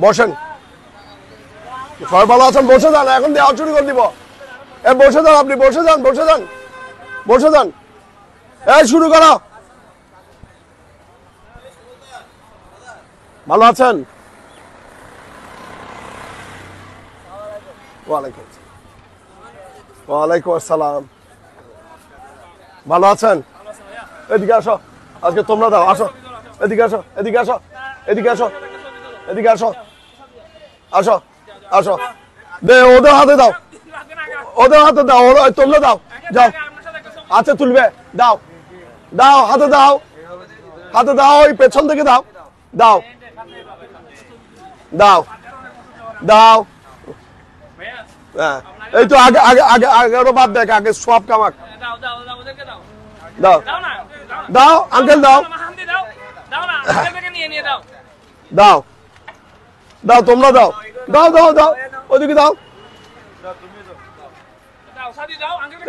বসেন, সবাই ভালো আছেন? বসে যান, এখন দেওয়া শুরু করে দিব। বসে যান, আপনি বসে যান, বসে যান, বসে যান। শুরু করো। ভালো আছেন? ওয়ালাইকুম আসসালাম। ভালো আছেন? এদিকে আসো, আজকে তোমরা দাও, আসো এদিকে আসো, এদিকে আসো, এদিকে আসো, এদিকে আসো, আসো আসো। দে, ওদের হাতে দাও, ওদের হাতে দাও, তোমরা দাও, যাও। আচ্ছা তুলবে, দাও দাও, হাতে দাও, হাতে দাও, ওই পেছন থেকে দাও, দাও দাও দাও। হ্যাঁ, এই তো আগে আগে আগে আগে বাদ দেখ, আগে সব কামাক দাও, দাও আঙ্কেল, দাও দাও দাও, তোমরা দাও, দাও দাও দাও, ওদিকে দাও,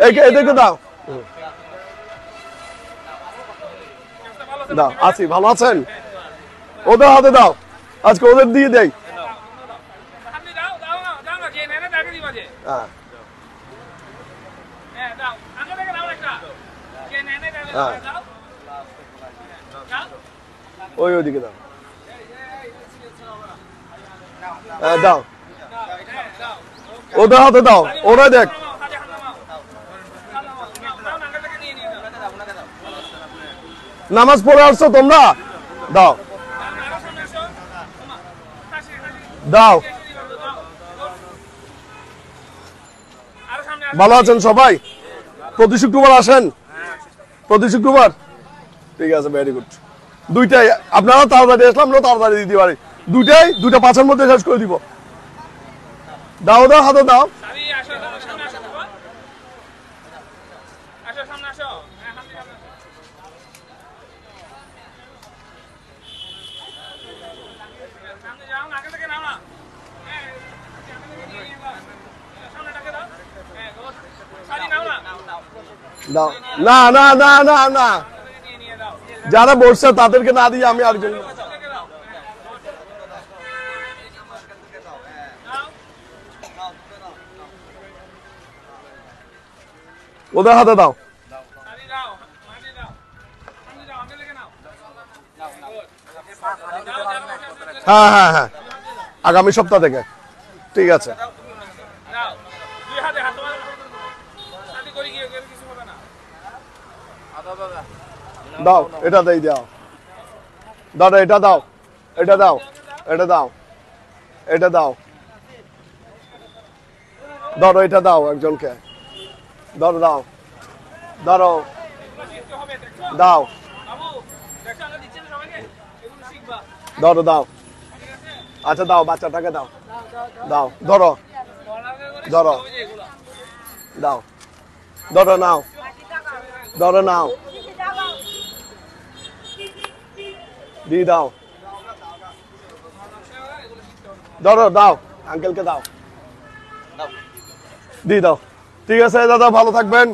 এদিকে দাও, দাও। আছি, ভালো আছেন? ওদের হাতে দাও, আজকে ওদের দিয়ে দেই। ওই ওইদিকে দাও, দাও, ওদের হাতে দাও, ওরা দেখ। নামাজ পড়ে আসছো তোমরা? দাও দাও। ভালো আছেন সবাই? প্রতি শুক্রবার আসেন? প্রতি শুক্রবার? ঠিক আছে, ভেরি গুড। দুইটাই আপনারা তাড়াতাড়ি আসলাম, আমরা তাড়াতাড়ি দিতে পারি। দুইটা 5-এর মধ্যে শেষ করে দিব। দাও দাও, হাতে দাও। দাও, না না না না না, যারা বসছে তাদেরকে না দিয়ে আমি আরেকজন। ওদের হাতে দাও। হ্যাঁ হ্যাঁ হ্যাঁ, আগামী সপ্তাহ থেকে। ঠিক আছে, দাও, এটা দেই, দাও দাদা, এটা দাও, এটা দাও, এটা দাও, এটা দাও, ধরো, এটা দাও একজনকে, ধরো, দাও, ধরো, দাও, ধরো, দাও। আচ্ছা দাও, বাচ্চাটাকে দাও, দাও, ধরো, ধরো, দাও, ধরো, নাও, ধরো, নাও, দিয়ে দাও, ধরো, দাও, আঙ্কেলকে দাও, দিয়ে দাও। ঠিক আছে দাদা, ভালো থাকবেন।